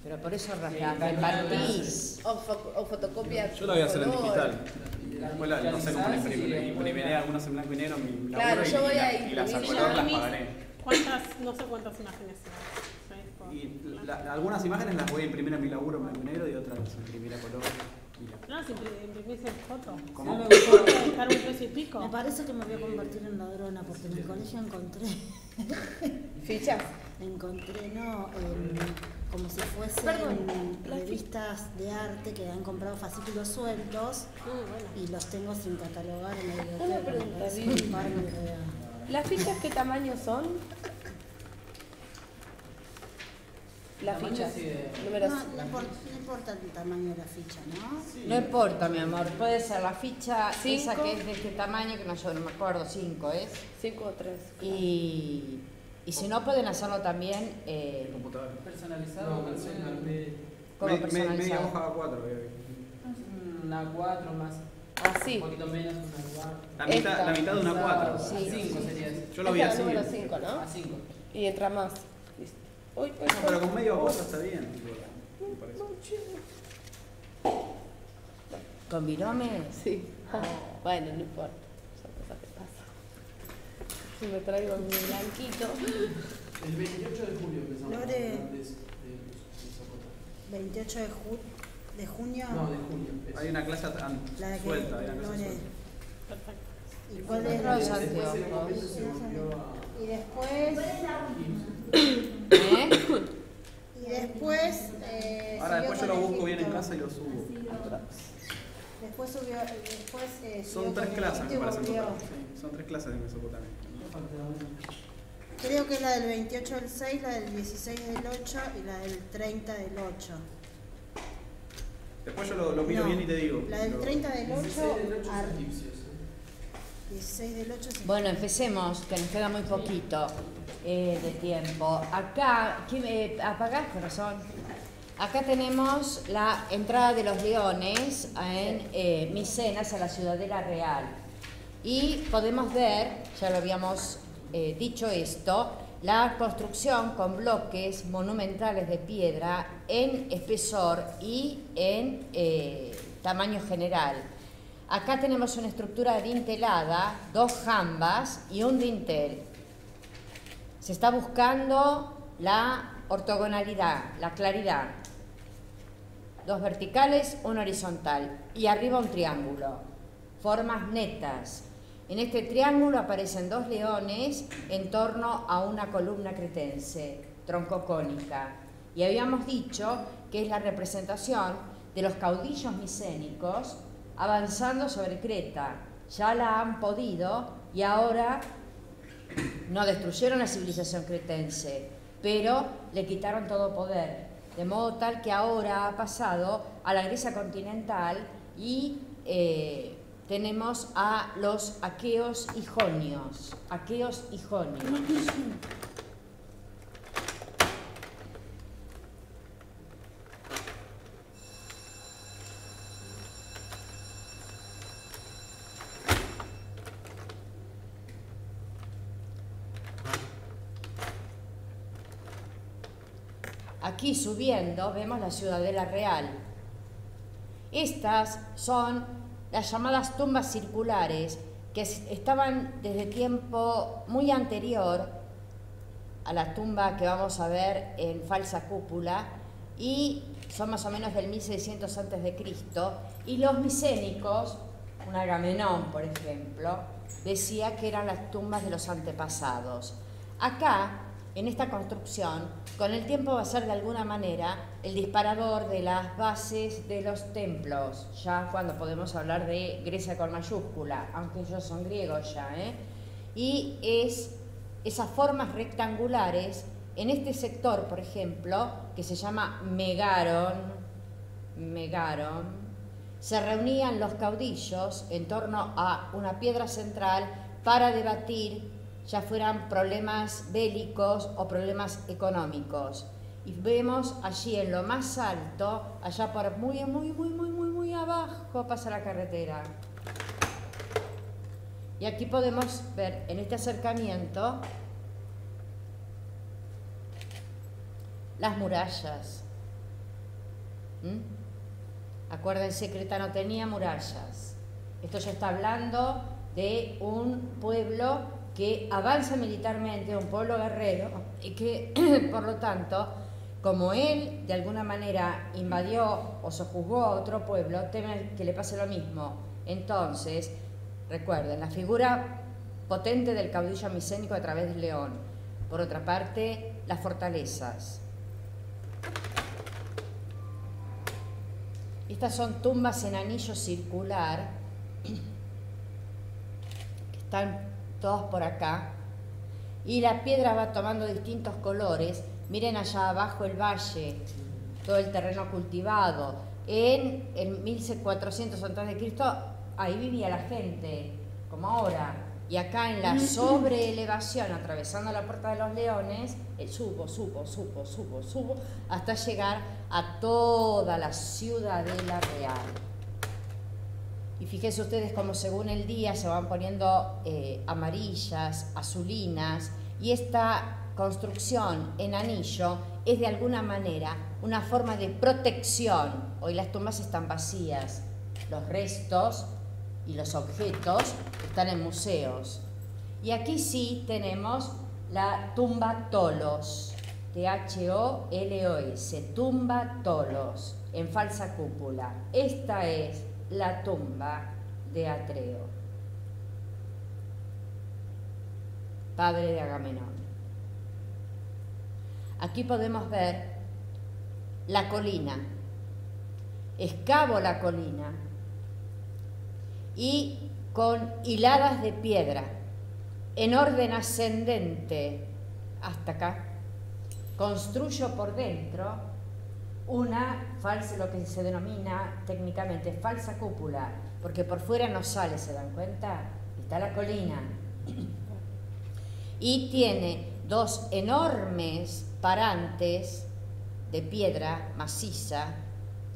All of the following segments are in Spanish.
Pero por eso repartís. O fotocopia. Yo la voy a hacer en digital. Después no sé cómo la imprimiré algunas en blanco y negro en mi laburo, Claro, yo voy a y las a imprimir color ya. las pagaré. No sé cuántas imágenes son. Y algunas imágenes las voy a imprimir en mi laburo en blanco y negro y otras las imprimiré a color. No, si imprimís en foto. ¿Cómo? Puede estar un peso y pico. Me parece que me voy a convertir en ladrona porque en el colegio encontré. ¿Fichas? Encontré, no, como si fuesen revistas de arte que han comprado fascículos sueltos y los tengo sin catalogar en la biblioteca. Una pregunta, Vivi. ¿Las fichas qué tamaño son? Las fichas. Números. No importa el tamaño de la ficha, ¿no? Sí. No importa, mi amor. Puede ser la ficha esa que es de este tamaño, que yo no me acuerdo, 5 es. 5 o 3. Y si no, pueden hacerlo también. Computador. Personalizado. No, ¿Cómo personalizado? Media hoja A4. Una A4 más. Así. Un poquito menos, una A4. La mitad de una A4. Sí. A5 sería eso. Yo lo vi así. Número 5, ¿no? A5. Y entra más. Uy, no, pero con medio A4 está bien. Me parece. ¿Con virome? Sí. Bueno, no importa. Son cosas que pasan. Si me traigo mi blanquito. El 28 de julio empezamos Lore, a hablar de Sopota. 28 de junio. No, de junio. Hay una clase La de que suelta. Hay una clase Lore. suelta. ¿Y cuál es Los la anteojos. Y después. Y después. Ahora después yo lo busco bien en Egipto. casa y lo subo. Después subió. Son 3 clases, me parece. Sí, son 3 clases de Mesopotamia. Creo que es la del 28 del 6, la del 16 del 8 y la del 30 del 8. Después yo lo miro bien y te digo. La del 30 del 8. 16 del 8 es egipcios. 16 del 8 es Bueno, empecemos, que nos queda muy poquito de tiempo. Acá, ¿apagás, corazón? Acá tenemos la entrada de los leones en Micenas, a la Ciudadela Real. Y podemos ver, ya lo habíamos dicho esto, la construcción con bloques monumentales de piedra en espesor y en tamaño general. Acá tenemos una estructura dintelada, 2 jambas y un dintel. Se está buscando la ortogonalidad, la claridad. 2 verticales, 1 horizontal y arriba un triángulo. Formas netas. En este triángulo aparecen 2 leones en torno a una columna cretense, troncocónica. Y habíamos dicho que es la representación de los caudillos micénicos avanzando sobre Creta. Ya la han podido y ahora no destruyeron la civilización cretense, pero le quitaron todo poder, de modo tal que ahora ha pasado a la Grecia continental y tenemos a los aqueos y jonios. Aqueos y jonios. Aquí subiendo vemos la Ciudadela Real. Estas son las llamadas tumbas circulares que estaban desde tiempo muy anterior a la tumba que vamos a ver en Falsa Cúpula y son más o menos del 1600 a.C. y los micénicos, un Agamenón por ejemplo, decía que eran las tumbas de los antepasados. Acá, en esta construcción, con el tiempo va a ser de alguna manera el disparador de las bases de los templos, ya cuando podemos hablar de Grecia con mayúscula, aunque ellos son griegos ya, y es esas formas rectangulares en este sector, por ejemplo, que se llama Megaron, se reunían los caudillos en torno a una piedra central para debatir ya fueran problemas bélicos o problemas económicos. Y vemos allí en lo más alto, allá por muy abajo pasa la carretera. Y aquí podemos ver en este acercamiento las murallas. Acuérdense, Creta no tenía murallas. Esto ya está hablando de un pueblo que avanza militarmente, un pueblo guerrero, y que, por lo tanto, como él de alguna manera invadió o sojuzgó a otro pueblo, teme que le pase lo mismo. Entonces, recuerden, la figura potente del caudillo micénico a través del león. Por otra parte, las fortalezas. Estas son tumbas en anillo circular, que están todos por acá, y la piedra va tomando distintos colores. Miren allá abajo el valle, todo el terreno cultivado. En el 1400 a.C., ahí vivía la gente, como ahora. Y acá en la sobreelevación, atravesando la Puerta de los Leones, subo, hasta llegar a toda la ciudadela real. Y fíjense ustedes cómo según el día se van poniendo amarillas, azulinas, y esta construcción en anillo es de alguna manera una forma de protección. Hoy las tumbas están vacías, los restos y los objetos están en museos. Y aquí sí tenemos la tumba Tholos, T-H-O-L-O-S, tumba Tholos, en falsa cúpula. Esta es la tumba de Atreo, padre de Agamenón. Aquí podemos ver la colina. Excavo la colina y con hiladas de piedra en orden ascendente hasta acá, construyo por dentro una falsa, lo que se denomina técnicamente falsa cúpula, porque por fuera no sale, ¿se dan cuenta? Está la colina. Y tiene dos enormes parantes de piedra maciza,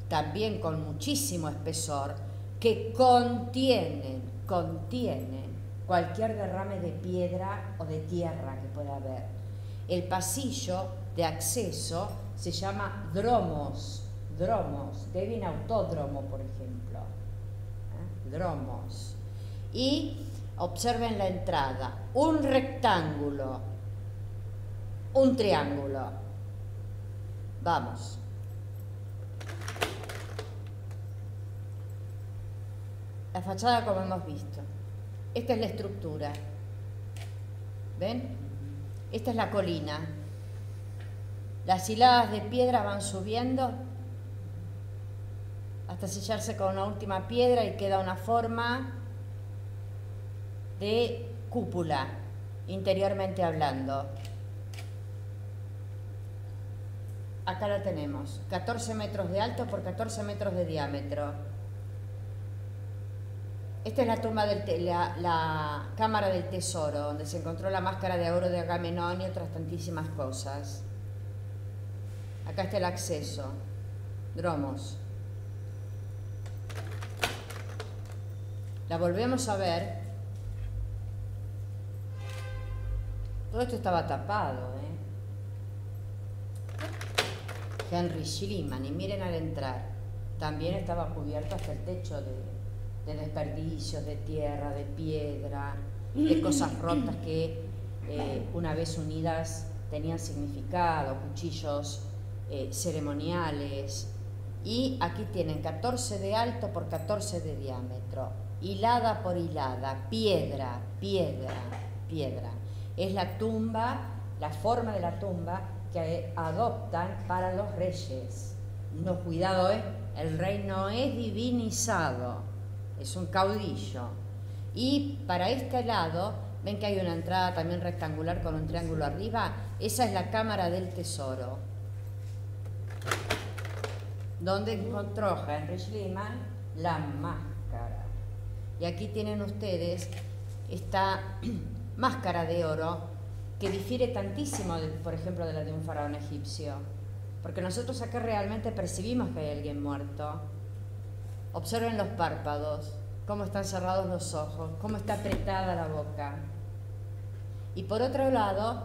también con muchísimo espesor, que contienen cualquier derrame de piedra o de tierra que pueda haber. El pasillo de acceso se llama dromos, de ahí viene autódromo, por ejemplo, dromos. Y observen la entrada, un rectángulo, un triángulo. Vamos. La fachada como hemos visto. Esta es la estructura. ¿Ven? Esta es la colina. Las hiladas de piedra van subiendo hasta sellarse con una última piedra y queda una forma de cúpula, interiormente hablando. Acá la tenemos, 14 metros de alto por 14 metros de diámetro. Esta es la tumba la cámara del tesoro, donde se encontró la máscara de oro de Agamenón y otras tantísimas cosas. Acá está el acceso, dromos. La volvemos a ver. Todo esto estaba tapado, Henry Schliemann, y miren al entrar, también estaba cubierto hasta el techo de desperdicios, de tierra, de piedra, de cosas rotas que una vez unidas tenían significado, cuchillos ceremoniales. Y aquí tienen 14 de alto por 14 de diámetro, hilada por hilada, piedra. Es la tumba, la forma de la tumba que adoptan para los reyes. No, cuidado, el rey no es divinizado, es un caudillo. Y para este lado, ven que hay una entrada también rectangular con un triángulo arriba. Esa es la cámara del tesoro, donde encontró Henry Schliemann la máscara. Y aquí tienen ustedes esta máscara de oro que difiere tantísimo, por ejemplo, de la de un faraón egipcio, porque nosotros acá realmente percibimos que hay alguien muerto. Observen los párpados, cómo están cerrados los ojos, cómo está apretada la boca. Y por otro lado,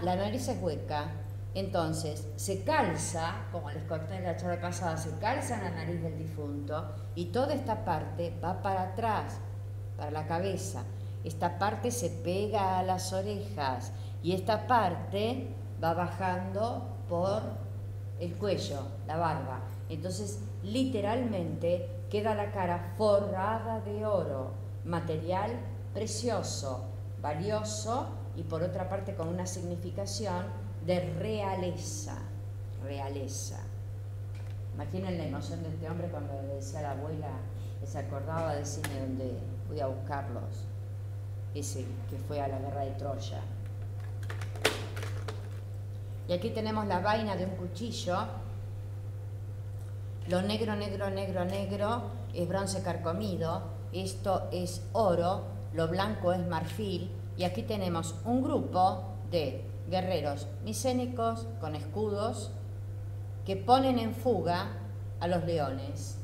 la nariz es hueca, Entonces, se calza, como les conté en la charla pasada, se calza en la nariz del difunto y toda esta parte va para atrás, para la cabeza. Esta parte se pega a las orejas y esta parte va bajando por el cuello, la barba. Entonces, literalmente queda la cara forrada de oro, material precioso, valioso y por otra parte con una significación de realeza, realeza. Imaginen la emoción de este hombre cuando le decía a la abuela, que se acordaba del cine donde voy a buscarlos, ese que fue a la guerra de Troya. Y aquí tenemos la vaina de un cuchillo. Lo negro, negro, negro, negro es bronce carcomido. Esto es oro. Lo blanco es marfil. Y aquí tenemos un grupo de guerreros micénicos con escudos que ponen en fuga a los leones,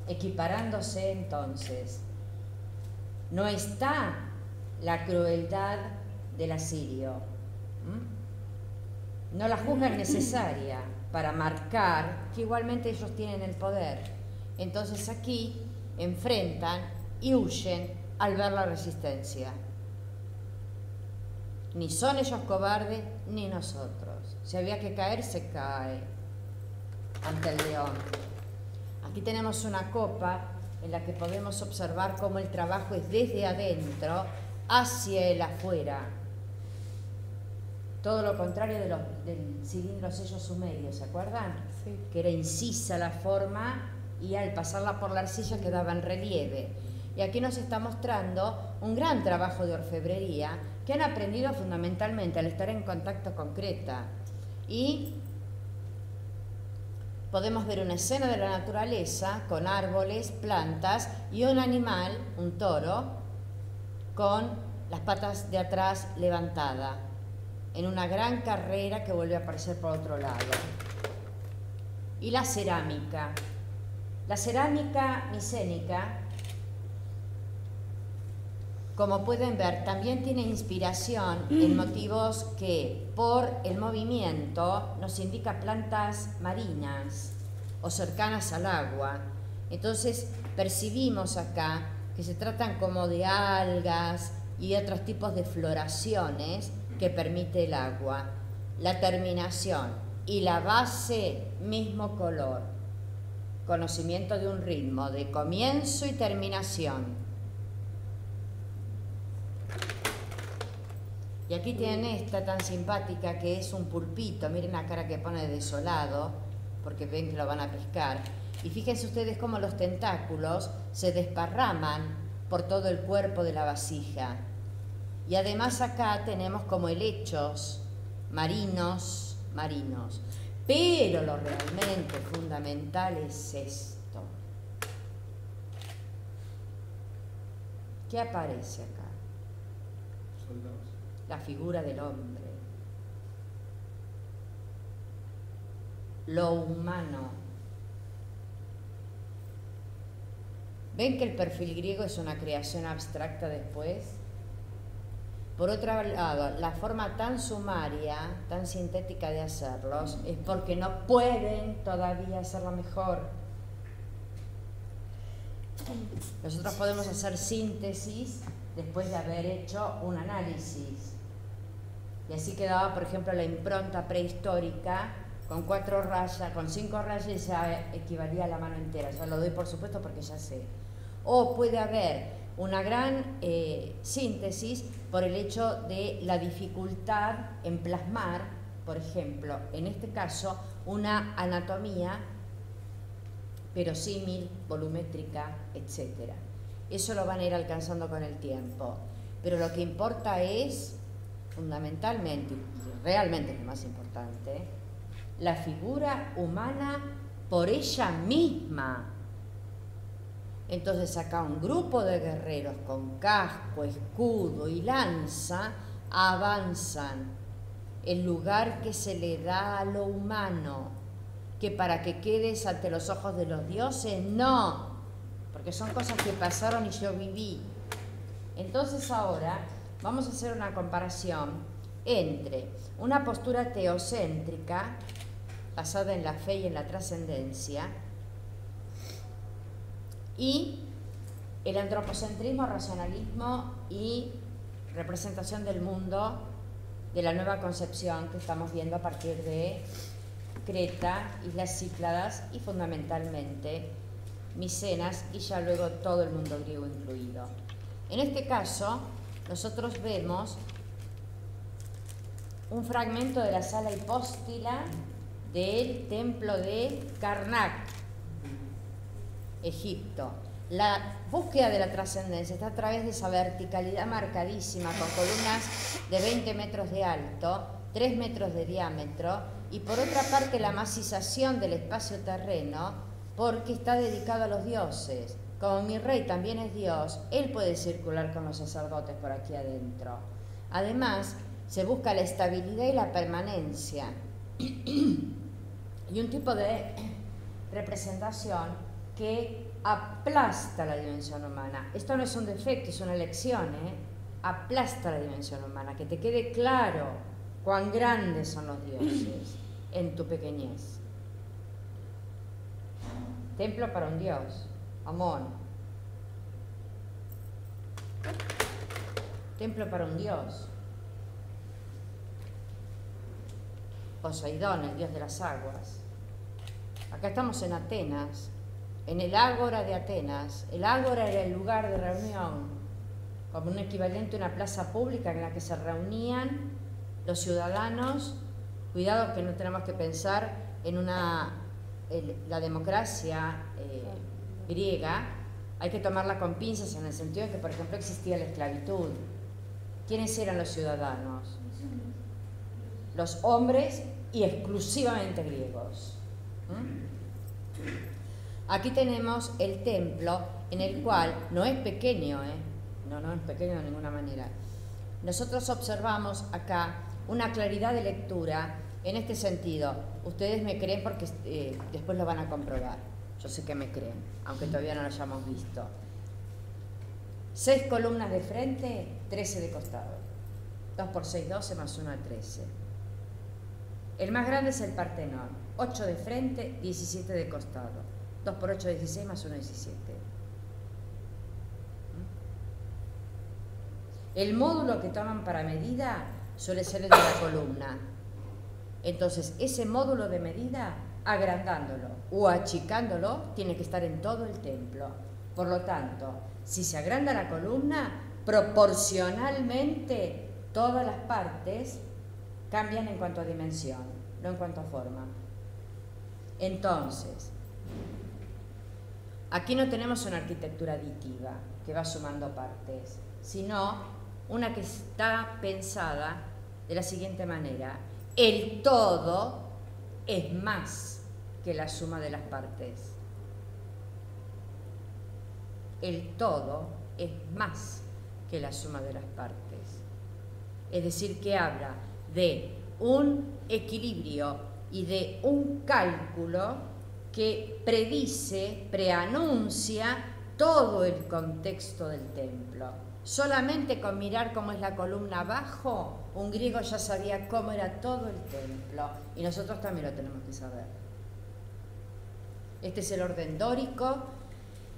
equiparándose entonces. No está la crueldad del asirio. No la juzgan necesaria para marcar que igualmente ellos tienen el poder. Entonces aquí enfrentan y huyen al ver la resistencia. Ni son ellos cobardes, ni nosotros. Si había que caer, se cae ante el león. Aquí tenemos una copa en la que podemos observar cómo el trabajo es desde adentro hacia el afuera. Todo lo contrario del cilindro sello sumerio, ¿se acuerdan? Sí. Que era incisa la forma y al pasarla por la arcilla quedaba en relieve. Y aquí nos está mostrando un gran trabajo de orfebrería que han aprendido fundamentalmente al estar en contacto con Creta. Y podemos ver una escena de la naturaleza con árboles, plantas y un animal, un toro, con las patas de atrás levantadas, en una gran carrera que vuelve a aparecer por otro lado. Y la cerámica. La cerámica micénica, como pueden ver, también tiene inspiración en motivos que por el movimiento nos indica plantas marinas o cercanas al agua. Entonces percibimos acá que se tratan como de algas y otros tipos de floraciones que permite el agua. La terminación y la base, mismo color. Conocimiento de un ritmo de comienzo y terminación. Y aquí tienen esta tan simpática que es un pulpito. Miren la cara que pone desolado, porque ven que lo van a pescar. Y fíjense ustedes cómo los tentáculos se desparraman por todo el cuerpo de la vasija. Y además acá tenemos como helechos marinos. Pero lo realmente fundamental es esto. ¿Qué aparece acá? Soldados. La figura del hombre. Lo humano. ¿Ven que el perfil griego es una creación abstracta después? Por otro lado, la forma tan sumaria, tan sintética de hacerlos, es porque no pueden todavía hacerlo mejor. Nosotros podemos hacer síntesis después de haber hecho un análisis. Y así quedaba, por ejemplo, la impronta prehistórica con 4 rayas, con 5 rayas ya equivalía a la mano entera. Ya lo doy por supuesto porque ya sé. O puede haber una gran síntesis por el hecho de la dificultad en plasmar, por ejemplo, en este caso, una anatomía verosímil, volumétrica, etc. Eso lo van a ir alcanzando con el tiempo. Pero lo que importa es, fundamentalmente, y realmente lo más importante, la figura humana por ella misma. Entonces acá un grupo de guerreros con casco, escudo y lanza avanzan, el lugar que se le da a lo humano, que para que quedes ante los ojos de los dioses, no, porque son cosas que pasaron y yo viví. Entonces ahora vamos a hacer una comparación entre una postura teocéntrica basada en la fe y en la trascendencia y el antropocentrismo, racionalismo y representación del mundo de la nueva concepción que estamos viendo a partir de Creta, Islas Cícladas y fundamentalmente Micenas y ya luego todo el mundo griego incluido. En este caso, nosotros vemos un fragmento de la sala hipóstila del templo de Karnak, Egipto. La búsqueda de la trascendencia está a través de esa verticalidad marcadísima con columnas de 20 metros de alto, 3 metros de diámetro y por otra parte la macización del espacio terreno porque está dedicado a los dioses. Como mi rey también es Dios, él puede circular con los sacerdotes por aquí adentro. Además, se busca la estabilidad y la permanencia y un tipo de representación que aplasta la dimensión humana. Esto no es un defecto, es una elección, aplasta la dimensión humana, que te quede claro cuán grandes son los dioses en tu pequeñez. Templo para un dios, Amón. Templo para un dios, Poseidón, el dios de las aguas. Acá estamos en Atenas, en el Ágora de Atenas. El Ágora era el lugar de reunión, como un equivalente a una plaza pública en la que se reunían los ciudadanos. Cuidado que no tenemos que pensar en la democracia griega, hay que tomarla con pinzas en el sentido de que, por ejemplo, existía la esclavitud. ¿Quiénes eran los ciudadanos? Los hombres y exclusivamente griegos. Aquí tenemos el templo en el cual no es pequeño, no es pequeño de ninguna manera. Nosotros observamos acá una claridad de lectura en este sentido. Ustedes me creen porque después lo van a comprobar. Yo sé que me creen, aunque todavía no lo hayamos visto. 6 columnas de frente, 13 de costado. 2 por 6, 12 más 1, 13. El más grande es el Partenón. 8 de frente, 17 de costado. 2 por 8, 16 más 1, 17. El módulo que toman para medida suele ser el de la columna. Entonces, ese módulo de medida, agrandándolo o achicándolo, tiene que estar en todo el templo. Por lo tanto, si se agranda la columna, proporcionalmente todas las partes cambian en cuanto a dimensión, no en cuanto a forma. Entonces, aquí no tenemos una arquitectura aditiva que va sumando partes, sino una que está pensada de la siguiente manera: el todo es más que la suma de las partes. El todo es más que la suma de las partes. Es decir, que habla de un equilibrio y de un cálculo que predice, preanuncia todo el contexto del templo. Solamente con mirar cómo es la columna abajo, un griego ya sabía cómo era todo el templo, y nosotros también lo tenemos que saber. Este es el orden dórico,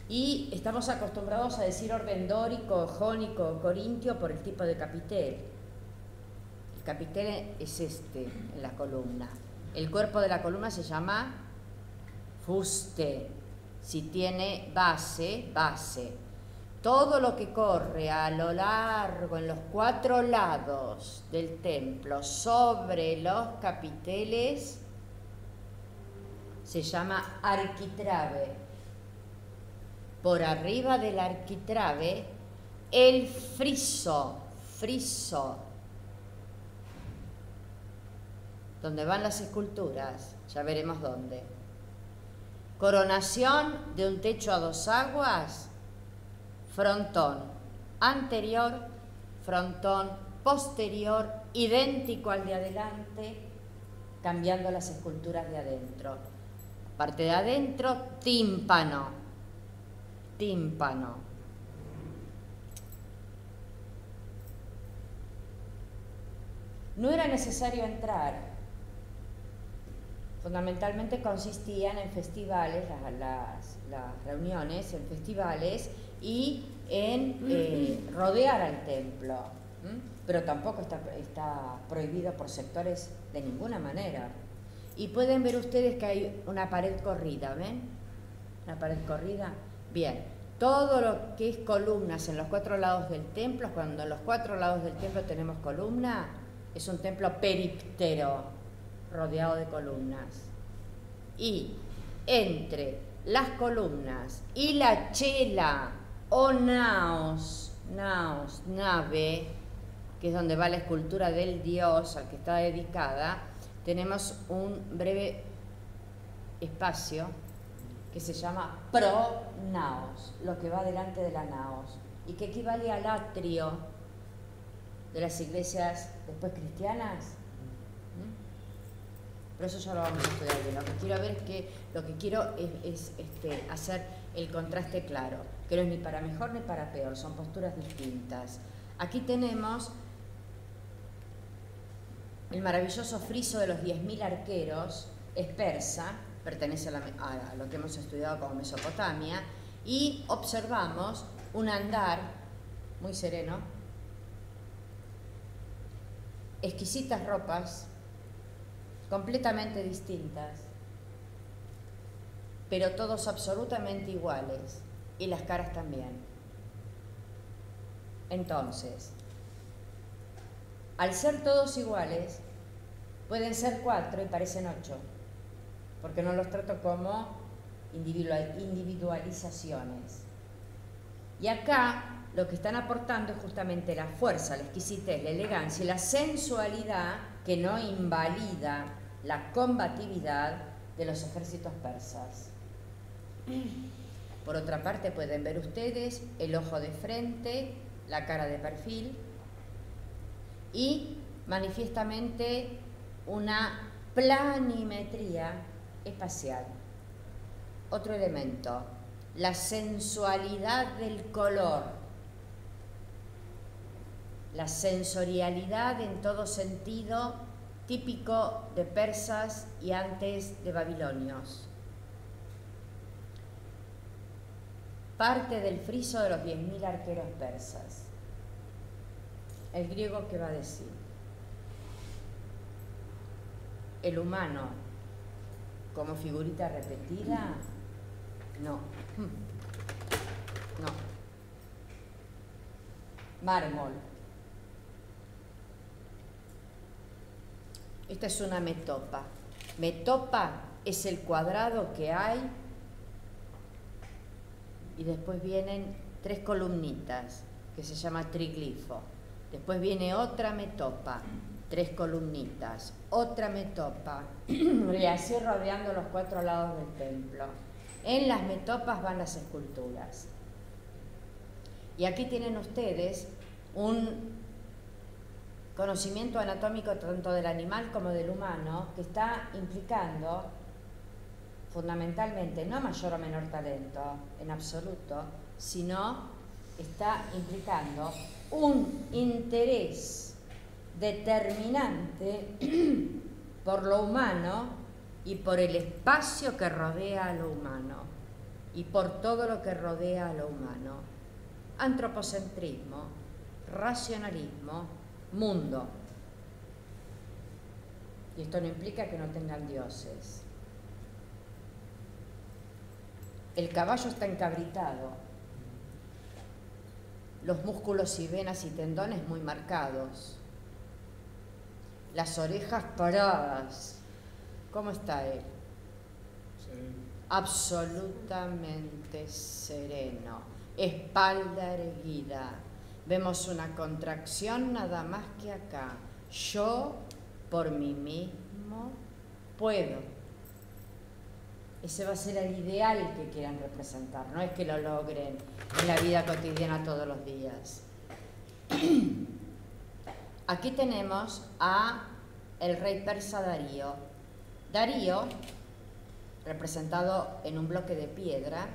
y estamos acostumbrados a decir orden dórico, jónico, corintio por el tipo de capitel. El capitel es este en la columna. El cuerpo de la columna se llama fuste. Si tiene base, base. Todo lo que corre a lo largo, en los 4 lados del templo, sobre los capiteles, se llama arquitrabe. Por arriba del arquitrabe, el friso, donde van las esculturas, ya veremos dónde. Coronación de un techo a 2 aguas, frontón anterior, frontón posterior, idéntico al de adelante, cambiando las esculturas de adentro. Parte de adentro, tímpano. no era necesario entrar. Fundamentalmente consistían en festivales, las reuniones en festivales y en rodear al templo. Pero tampoco está prohibido por sectores de ninguna manera. Y pueden ver ustedes que hay una pared corrida, ¿ven? Una pared corrida. Bien, todo lo que es columnas en los 4 lados del templo, cuando en los 4 lados del templo tenemos columna, es un templo períptero, rodeado de columnas. Y entre las columnas y la chela o naos, nave, que es donde va la escultura del dios al que está dedicada, tenemos un breve espacio que se llama pronaos, lo que va delante de la naos, y que equivale al atrio de las iglesias después cristianas. Pero eso ya lo vamos a estudiar bien. Lo que quiero es hacer el contraste claro, que no es ni para mejor ni para peor, son posturas distintas. Aquí tenemos el maravilloso friso de los 10.000 arqueros, es persa, pertenece a lo que hemos estudiado como Mesopotamia, y observamos un andar muy sereno, exquisitas ropas, completamente distintas, pero todos absolutamente iguales, y las caras también. Entonces, al ser todos iguales, pueden ser 4 y parecen 8, porque no los trato como individualizaciones. Y acá lo que están aportando es justamente la fuerza, la exquisitez, la elegancia y la sensualidad que no invalida la combatividad de los ejércitos persas. Por otra parte, pueden ver ustedes el ojo de frente, la cara de perfil y manifiestamente una planimetría espacial. Otro elemento, la sensualidad del color, la sensorialidad en todo sentido típico de persas y antes de babilonios. Parte del friso de los 10.000 arqueros persas. El griego, ¿qué va a decir? El humano como figurita repetida, no. Mármol. Esta es una metopa. Metopa es el cuadrado que hay y después vienen 3 columnitas que se llama triglifo. Después viene otra metopa, 3 columnitas, otra metopa y así rodeando los 4 lados del templo. En las metopas van las esculturas. Y aquí tienen ustedes un conocimiento anatómico tanto del animal como del humano que está implicando fundamentalmente no mayor o menor talento en absoluto, sino está implicando un interés determinante por lo humano y por el espacio que rodea a lo humano y por todo lo que rodea a lo humano. Antropocentrismo, racionalismo, mundo. Y esto no implica que no tengan dioses. El caballo está encabritado, los músculos y venas y tendones muy marcados, las orejas paradas. ¿Cómo está él? Sereno. Absolutamente sereno, espalda erguida. Vemos una contracción nada más que acá. Yo por mí mismo puedo. Ese va a ser el ideal que quieran representar, no es que lo logren en la vida cotidiana todos los días. Aquí tenemos a el rey persa Darío. Darío, representado en un bloque de piedra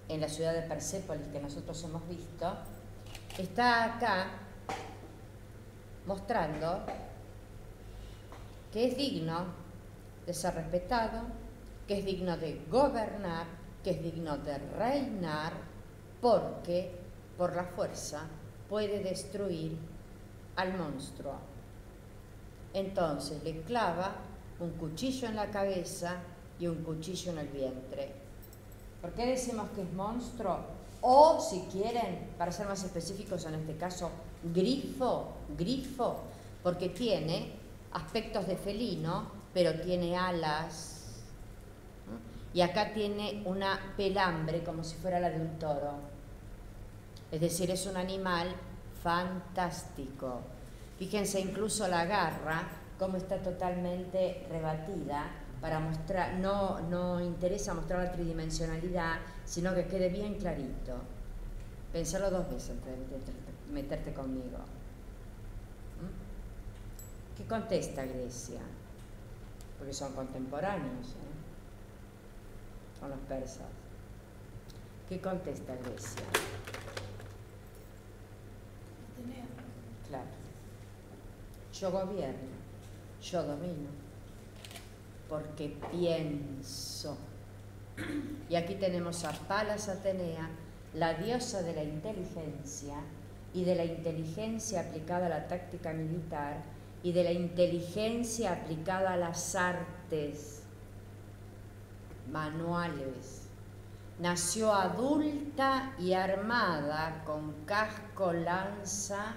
en la ciudad de Persépolis que nosotros hemos visto, está acá mostrando que es digno de ser respetado, que es digno de gobernar, que es digno de reinar, porque por la fuerza puede destruir al monstruo. Entonces le clava un cuchillo en la cabeza y un cuchillo en el vientre. ¿Por qué decimos que es monstruo? O, si quieren, para ser más específicos en este caso, grifo, porque tiene aspectos de felino, pero tiene alas, ¿no? Y acá tiene una pelambre como si fuera la de un toro. Es decir, es un animal fantástico. Fíjense, incluso la garra, como está totalmente rebatida, para mostrar, no interesa mostrar la tridimensionalidad, sino que quede bien clarito. Pensarlo 2 veces antes de meterte conmigo. ¿Qué contesta Grecia? Porque son contemporáneos, con los persas. ¿Qué contesta Grecia? Claro. Yo gobierno, yo domino, porque pienso. Y aquí tenemos a Palas Atenea, la diosa de la inteligencia, y de la inteligencia aplicada a la táctica militar, y de la inteligencia aplicada a las artes manuales. Nació adulta y armada con casco, lanza,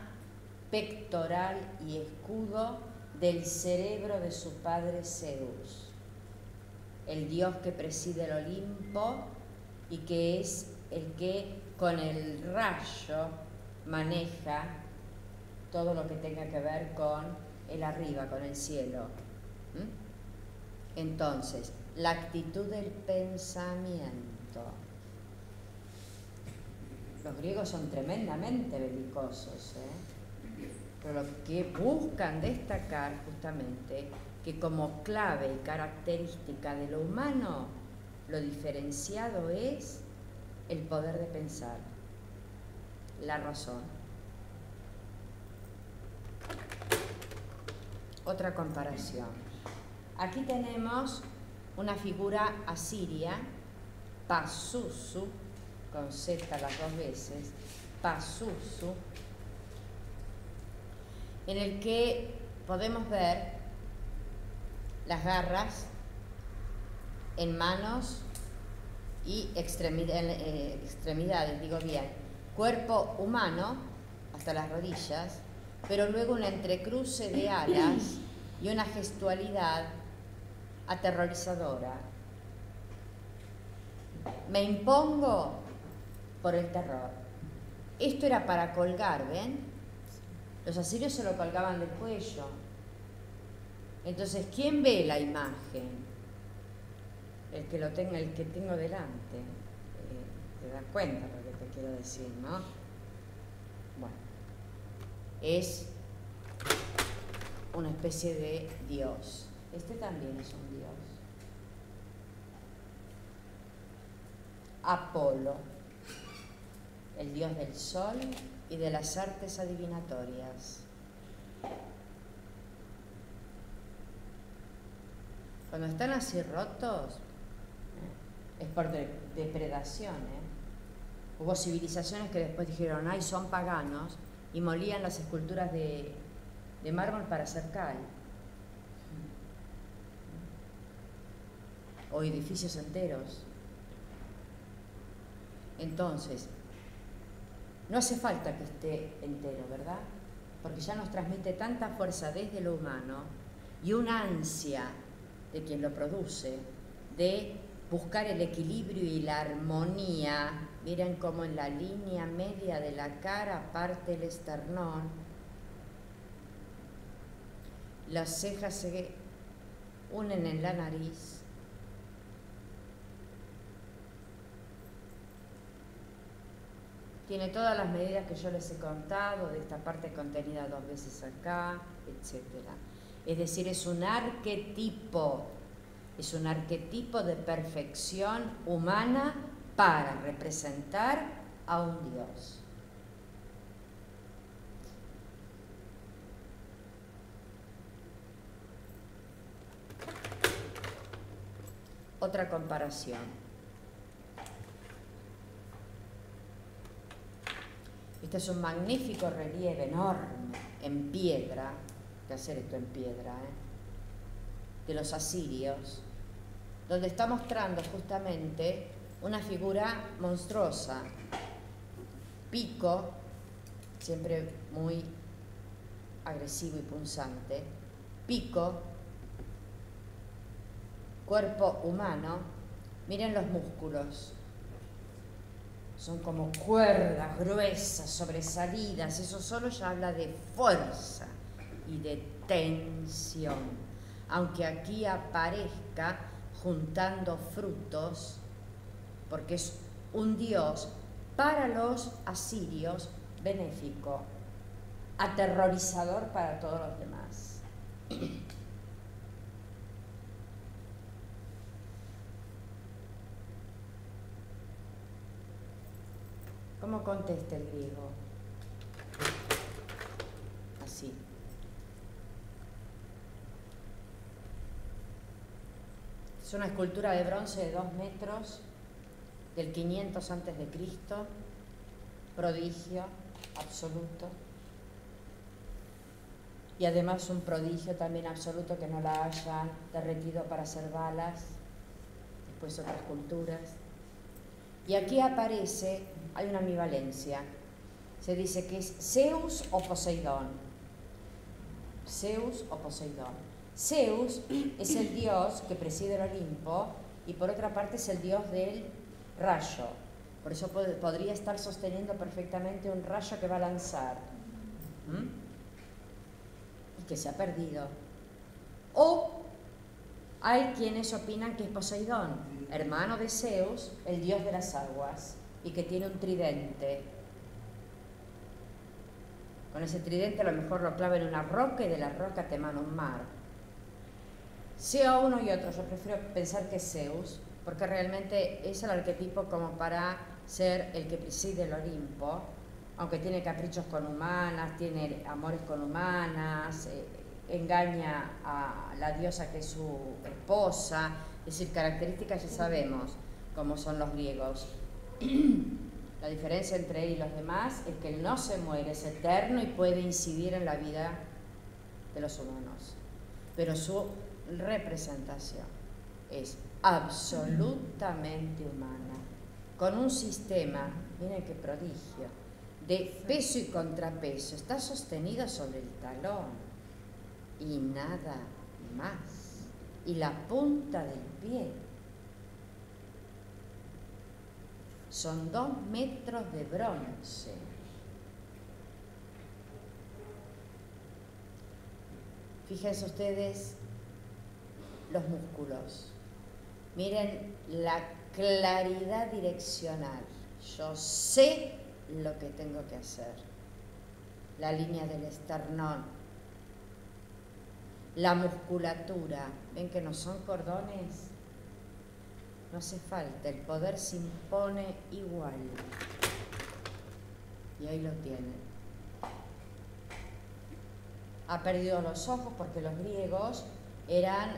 pectoral y escudo del cerebro de su padre Zeus, el dios que preside el Olimpo y que es el que con el rayo maneja todo lo que tenga que ver con el arriba, con el cielo. Entonces, la actitud del pensamiento. Los griegos son tremendamente belicosos, pero lo que buscan destacar justamente que como clave y característica de lo humano, lo diferenciado es el poder de pensar, la razón. Otra comparación. Aquí tenemos una figura asiria, Pazuzu, con Z las 2 veces, Pazuzu, en el que podemos ver las garras en manos y extremidades, digo bien, cuerpo humano hasta las rodillas, pero luego un entrecruce de alas y una gestualidad aterrorizadora. Me impongo por el terror. Esto era para colgar, ¿ven? Los asirios se lo colgaban del cuello. Entonces, ¿quién ve la imagen? El que tengo delante. Te das cuenta lo que te quiero decir, ¿no? Bueno, es una especie de dios. Este también es un dios. Apolo, el dios del sol y de las artes adivinatorias. Cuando están así rotos, es por depredación. Hubo civilizaciones que después dijeron, ay, son paganos, y molían las esculturas de mármol para hacer cal. O edificios enteros. Entonces, no hace falta que esté entero, ¿verdad? Porque ya nos transmite tanta fuerza desde lo humano y una ansia de quien lo produce de buscar el equilibrio y la armonía. Miren cómo en la línea media de la cara parte el esternón, las cejas se unen en la nariz, tiene todas las medidas que yo les he contado, de esta parte contenida 2 veces acá, etc. Es decir, es un arquetipo de perfección humana para representar a un Dios. otra comparación. Este es un magnífico relieve enorme en piedra, hay que hacer esto en piedra, de los asirios, donde está mostrando justamente una figura monstruosa, pico, siempre muy agresivo y punzante, pico, cuerpo humano. Miren los músculos, son como cuerdas gruesas, sobresalidas, eso solo ya habla de fuerza y de tensión, aunque aquí aparezca juntando frutos, porque es un dios para los asirios benéfico, aterrorizador para todos los demás. ¿Cómo contesta el griego? Así. Es una escultura de bronce de 2 metros, del 500 antes de Cristo, prodigio absoluto. Y además un prodigio también absoluto que no la hayan derretido para hacer balas, después otras culturas. Y aquí aparece, hay una ambivalencia, se dice que es Zeus o Poseidón. Zeus o Poseidón. Zeus es el dios que preside el Olimpo y por otra parte es el dios del rayo. Por eso podría estar sosteniendo perfectamente un rayo que va a lanzar. Y que se ha perdido. O hay quienes opinan que es Poseidón, hermano de Zeus, el dios de las aguas, y que tiene un tridente. Con ese tridente a lo mejor lo clava en una roca y de la roca te emana un mar. Sea uno y otro, yo prefiero pensar que es Zeus, porque realmente es el arquetipo como para ser el que preside el Olimpo, aunque tiene caprichos con humanas, tiene amores con humanas, engaña a la diosa que es su esposa, es decir, características ya sabemos cómo son los griegos. La diferencia entre él y los demás es que él no se muere, es eterno y puede incidir en la vida de los humanos. Pero su representación es absolutamente humana, con un sistema, miren qué prodigio, de peso y contrapeso, está sostenido sobre el talón y nada más, y la punta del pie. Son 2 metros de bronce. Fíjense ustedes los músculos. Miren la claridad direccional. Yo sé lo que tengo que hacer. La línea del esternón. La musculatura. ¿Ven que no son cordones? No hace falta, el poder se impone igual. Y ahí lo tienen. Ha perdido los ojos porque los griegos eran,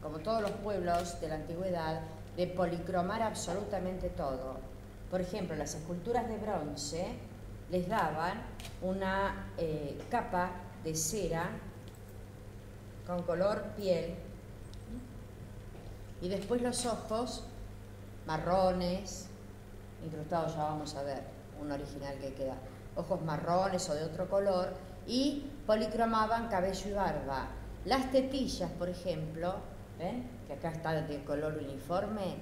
como todos los pueblos de la antigüedad, de policromar absolutamente todo. Por ejemplo, las esculturas de bronce les daban una capa de cera con color piel, y después los ojos marrones, incrustados, ya vamos a ver un original que queda, ojos marrones o de otro color, y policromaban cabello y barba. Las tetillas, por ejemplo, ¿ven? Que acá está de color uniforme,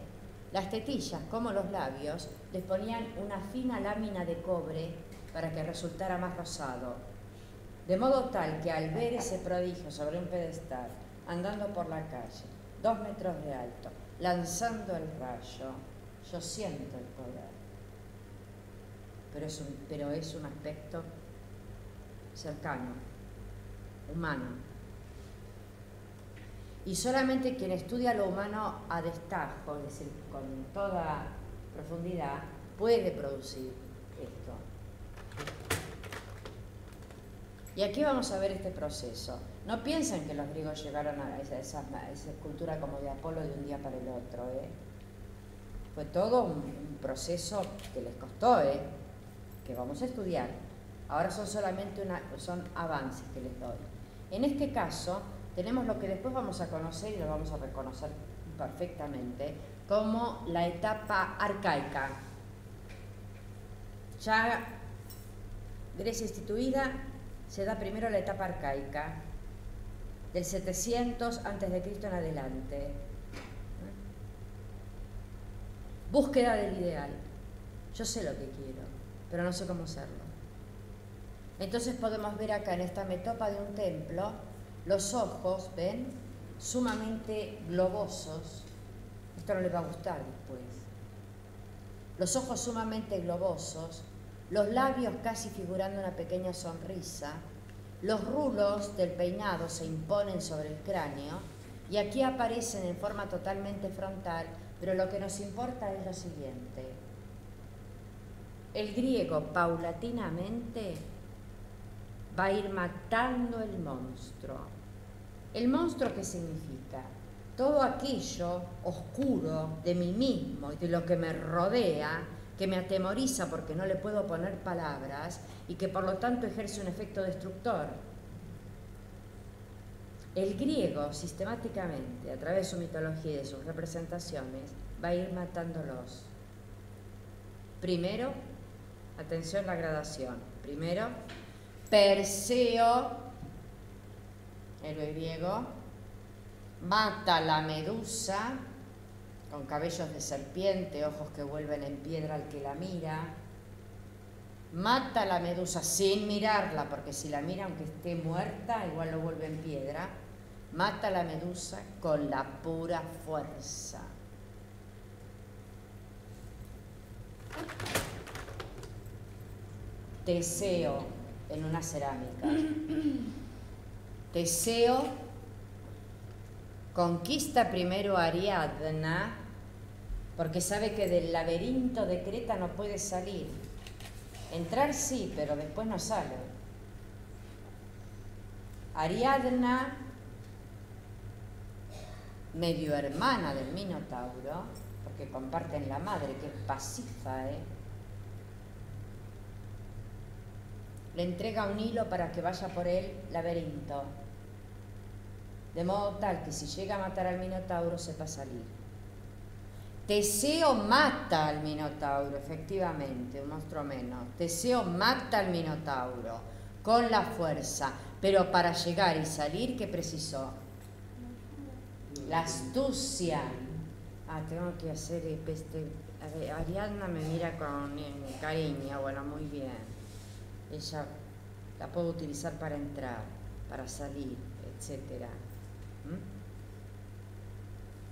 las tetillas, como los labios, les ponían una fina lámina de cobre para que resultara más rosado. De modo tal que al ver ese prodigio sobre un pedestal, andando por la calle, 2 metros de alto, lanzando el rayo, yo siento el poder. Pero es un aspecto cercano, humano. Y solamente quien estudia lo humano a destajo, es decir, con toda profundidad, puede producir esto. Y aquí vamos a ver este proceso. No piensen que los griegos llegaron a esa cultura como de Apolo de un día para el otro. Fue todo un proceso que les costó, que vamos a estudiar. Ahora son solamente son avances que les doy. En este caso, tenemos lo que después vamos a conocer y lo vamos a reconocer perfectamente como la etapa arcaica. Ya Grecia instituida se da primero la etapa arcaica, del 700 a.C. en adelante. Búsqueda del ideal. Yo sé lo que quiero, pero no sé cómo hacerlo. Entonces podemos ver acá en esta metopa de un templo los ojos, ¿ven? Sumamente globosos. Esto no les va a gustar después. Los ojos sumamente globosos, los labios casi figurando una pequeña sonrisa, los rulos del peinado se imponen sobre el cráneo y aquí aparecen en forma totalmente frontal, pero lo que nos importa es lo siguiente. El griego paulatinamente va a ir matando el monstruo. ¿El monstruo qué significa? Todo aquello oscuro de mí mismo y de lo que me rodea, que me atemoriza porque no le puedo poner palabras y que por lo tanto ejerce un efecto destructor. El griego sistemáticamente, a través de su mitología y de sus representaciones, va a ir matándolos. Primero, atención a la gradación. Primero, Perseo, héroe griego, mata a la medusa con cabellos de serpiente, ojos que vuelven en piedra al que la mira. Mata a la medusa sin mirarla, porque si la mira aunque esté muerta, igual lo vuelve en piedra. Mata a la medusa con la pura fuerza. Teseo en una cerámica. Teseo conquista primero a Ariadna porque sabe que del laberinto de Creta no puede salir. Entrar sí, pero después no sale. Ariadna, medio hermana del Minotauro, porque comparten la madre, que es Pasífae, le entrega un hilo para que vaya por el laberinto, de modo tal que si llega a matar al Minotauro sepa salir. Teseo mata al Minotauro, efectivamente, un monstruo menos. Teseo mata al Minotauro con la fuerza, pero para llegar y salir, ¿qué precisó? La astucia. Tengo que hacer Ariadna me mira con cariño, bueno, muy bien. Ella la puedo utilizar para entrar, para salir, etc.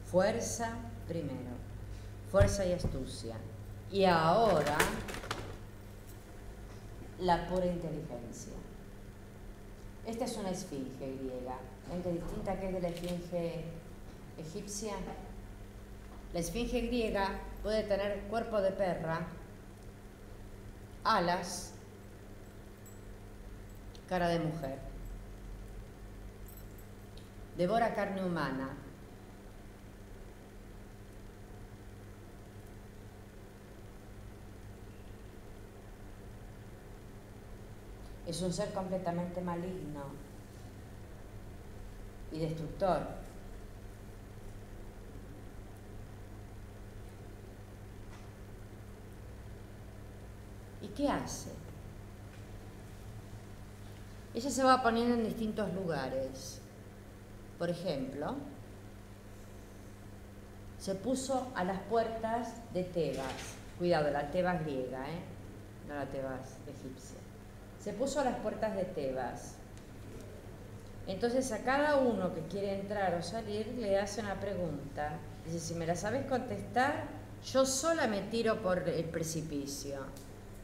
Fuerza primero, fuerza y astucia. Y ahora, la pura inteligencia. Esta es una esfinge griega. ¿Ven qué distinta que es de la esfinge egipcia? La esfinge griega puede tener cuerpo de perra, alas, cara de mujer. Devora carne humana. Es un ser completamente maligno y destructor. ¿Y qué hace? Ella se va poniendo en distintos lugares. Por ejemplo, se puso a las puertas de Tebas. Cuidado, la Tebas griega, no la Tebas egipcia. Se puso a las puertas de Tebas. Entonces a cada uno que quiere entrar o salir le hace una pregunta. Dice, si me la sabes contestar, yo sola me tiro por el precipicio.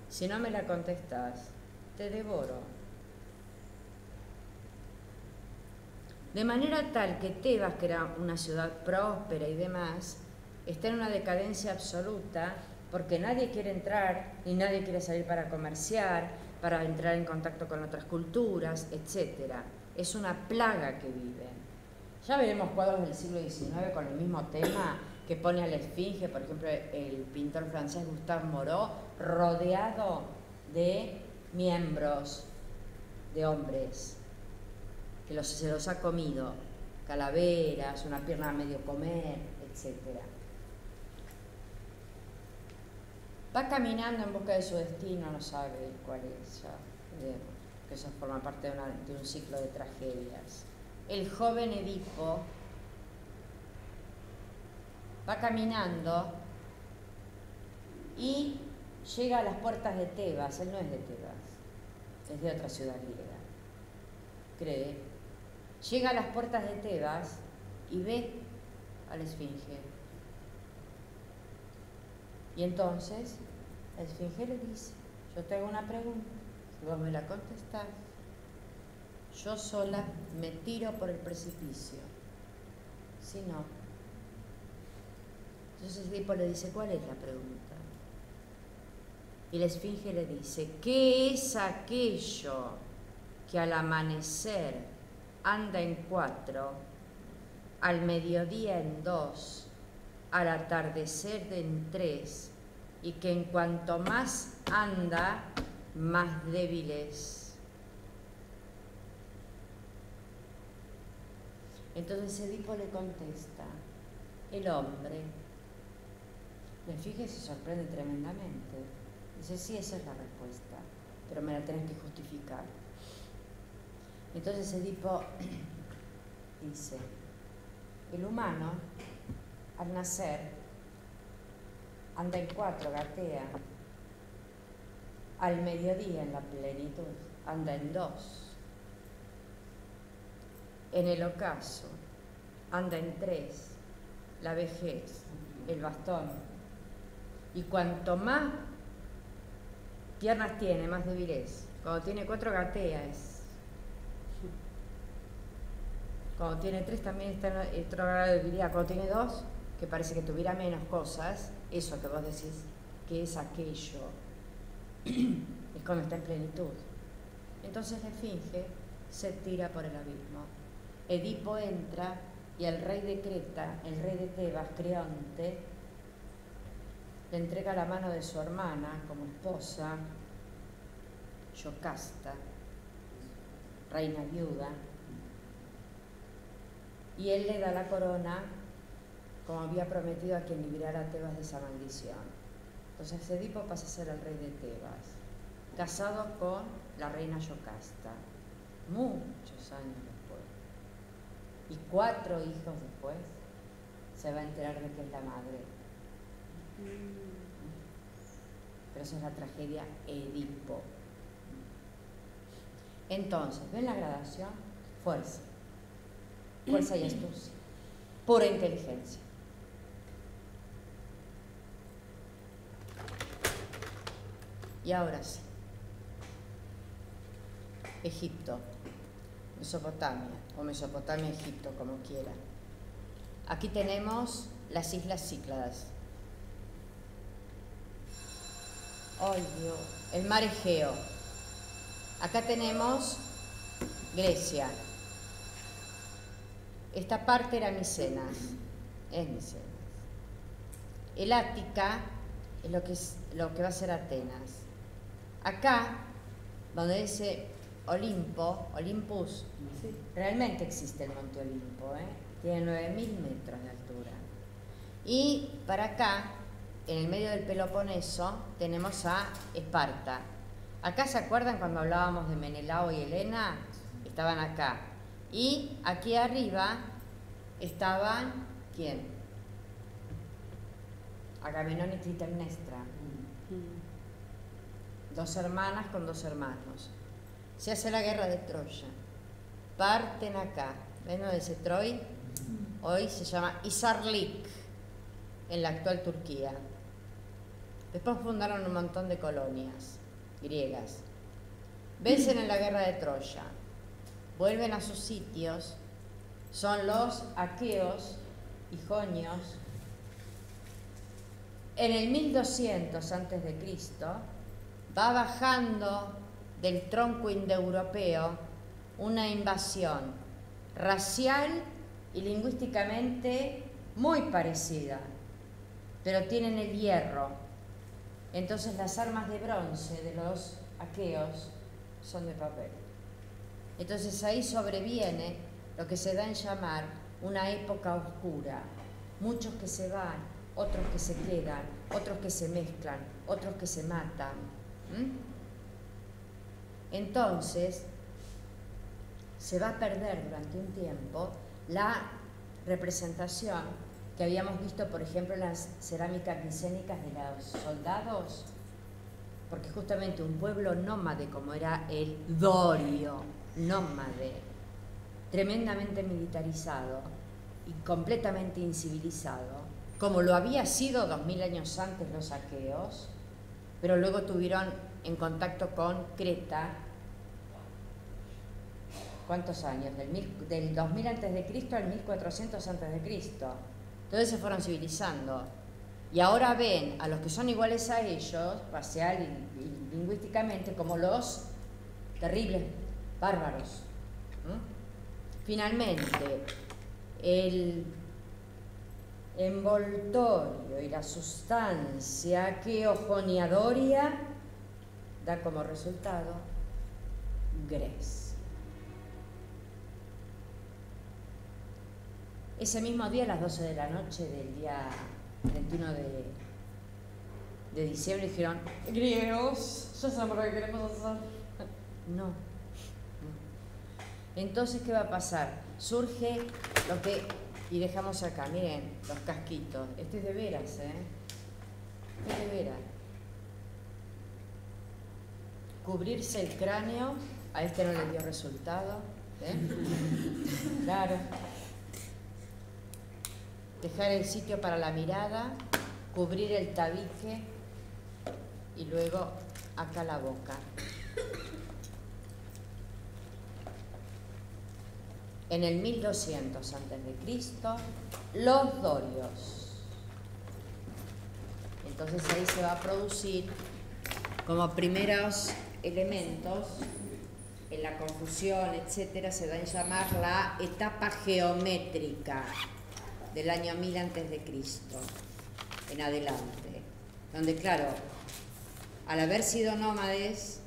Si no me la contestas, te devoro. De manera tal que Tebas, que era una ciudad próspera y demás, está en una decadencia absoluta porque nadie quiere entrar y nadie quiere salir para comerciar, para entrar en contacto con otras culturas, etc. es una plaga que vive. Ya veremos cuadros del siglo XIX con el mismo tema que pone a la esfinge, por ejemplo, el pintor francés Gustave Moreau, rodeado de miembros de hombres, que se los ha comido, calaveras, una pierna a medio comer, etc. Va caminando en busca de su destino, no sabe cuál es, ya veremos, que eso forma parte de un ciclo de tragedias. El joven Edipo va caminando y llega a las puertas de Tebas. Él no es de Tebas, es de otra ciudad griega, cree. Llega a las puertas de Tebas y ve a la esfinge. Y entonces la esfinge le dice: yo te hago una pregunta, si vos me la contestás, yo sola me tiro por el precipicio. Si no. Entonces Edipo le dice: ¿cuál es la pregunta? Y la esfinge le dice: ¿qué es aquello que al amanecer anda en 4, al mediodía en 2, al atardecer en 3, y que en cuanto más anda, más débil es? Entonces Edipo le contesta: el hombre. La esfinge se sorprende tremendamente. Dice: sí, esa es la respuesta, pero me la tenés que justificar. Entonces Edipo dice: el humano, al nacer, anda en 4, gatea. Al mediodía, en la plenitud, anda en 2. En el ocaso, anda en 3, la vejez, el bastón. Y cuanto más piernas tiene, más débil es. Cuando tiene 4 gatea es. Cuando tiene 3 también está en otro grado de debilidad. Cuando tiene 2, que parece que tuviera menos cosas, eso que vos decís que es aquello, es cuando está en plenitud. Entonces la esfinge se tira por el abismo. Edipo entra y el rey de Creta, el rey de Tebas, Creonte, le entrega la mano de su hermana como esposa, Yocasta, reina viuda, y él le da la corona como había prometido a quien librara a Tebas de esa maldición. Entonces Edipo pasa a ser el rey de Tebas, casado con la reina Yocasta, muchos años después. Y 4 hijos después se va a enterar de que es la madre. Pero esa es la tragedia Edipo. Entonces, ¿ven la gradación? Fuerza. Fuerza y astucia. Pura inteligencia. Y ahora sí. Egipto. Mesopotamia, o Mesopotamia, Egipto, como quiera. Aquí tenemos las islas Cícladas. ¡Ay, Dios! El mar Egeo. Acá tenemos Grecia. Esta parte era Micenas. Es Micenas. El Ática es lo que va a ser Atenas. Acá, donde dice Olimpo, Olympus, sí, realmente existe el monte Olimpo, tiene 9.000 metros de altura. Y para acá, en el medio del Peloponeso, tenemos a Esparta. Acá, ¿se acuerdan cuando hablábamos de Menelao y Helena? Estaban acá. Y aquí arriba estaban, ¿quién? Agamenón y Clitemnestra. 2 hermanas con 2 hermanos. Se hace la guerra de Troya. Parten acá. ¿Ven dónde dice Troy? Hoy se llama Izarlik, en la actual Turquía. Después fundaron un montón de colonias griegas. Vencen en la guerra de Troya. Vuelven a sus sitios. Son los aqueos y jonios. En el 1200 a.C. va bajando del tronco indoeuropeo una invasión racial y lingüísticamente muy parecida, pero tienen el hierro. Entonces las armas de bronce de los aqueos son de papel. Entonces ahí sobreviene lo que se da en llamar una época oscura. Muchos que se van, otros que se quedan, otros que se mezclan, otros que se matan. Entonces se va a perder durante un tiempo la representación que habíamos visto, por ejemplo, en las cerámicas micénicas de los soldados, porque justamente un pueblo nómade como era el dorio, nómade, tremendamente militarizado y completamente incivilizado, como lo había sido 2000 años antes los aqueos, pero luego tuvieron en contacto con Creta. ¿Cuántos años? Del 2000 antes de Cristo al 1400 antes de Cristo. Entonces se fueron civilizando. Y ahora ven a los que son iguales a ellos, racial y lingüísticamente, como los terribles bárbaros. Finalmente, el envoltorio y la sustancia aqueojoniadoria da como resultado gres. Ese mismo día, a las 12 de la noche del día 21 de diciembre, dijeron: griegos, ya sabemos lo que queremos hacer. No. Entonces, ¿qué va a pasar? Surge lo que... Y dejamos acá, miren, los casquitos. Este es de veras, ¿eh? Este es de veras. Cubrirse el cráneo, a este no le dio resultado. Claro. Dejar el sitio para la mirada, cubrir el tabique y luego acá la boca. En el 1200 a.C., los dorios. Entonces ahí se va a producir como primeros elementos en la confusión, etcétera, se da en llamar la etapa geométrica del año 1000 a.C. en adelante, donde claro, al haber sido nómades,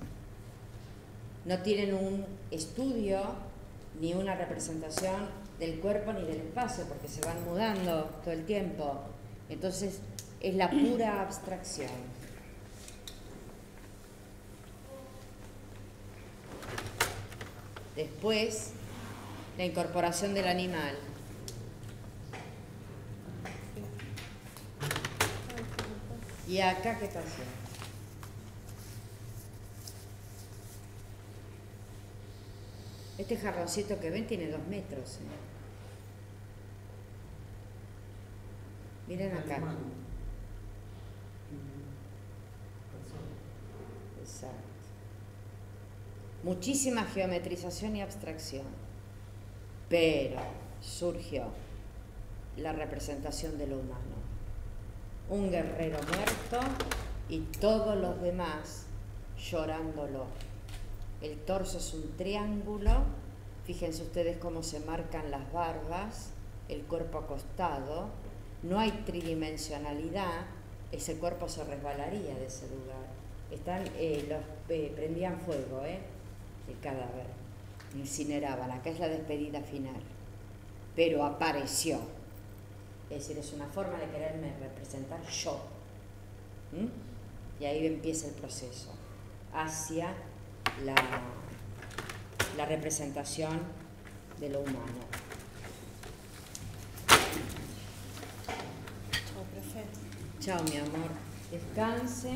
no tienen un estudio ni una representación del cuerpo ni del espacio, porque se van mudando todo el tiempo. Entonces es la pura abstracción. Después, la incorporación del animal. ¿Y acá qué pasó? Este jarroncito que ven tiene 2 metros. Miren acá. Exacto. Muchísima geometrización y abstracción. Pero surgió la representación de lo humano. Un guerrero muerto y todos los demás llorándolo. El torso es un triángulo, fíjense ustedes cómo se marcan las barbas, el cuerpo acostado, no hay tridimensionalidad, ese cuerpo se resbalaría de ese lugar. Prendían fuego, el cadáver, incineraban, acá es la despedida final, pero apareció. Es decir, es una forma de quererme representar yo. Y ahí empieza el proceso hacia la representación de lo humano. Chao, profe. Chao, mi amor. Descanse.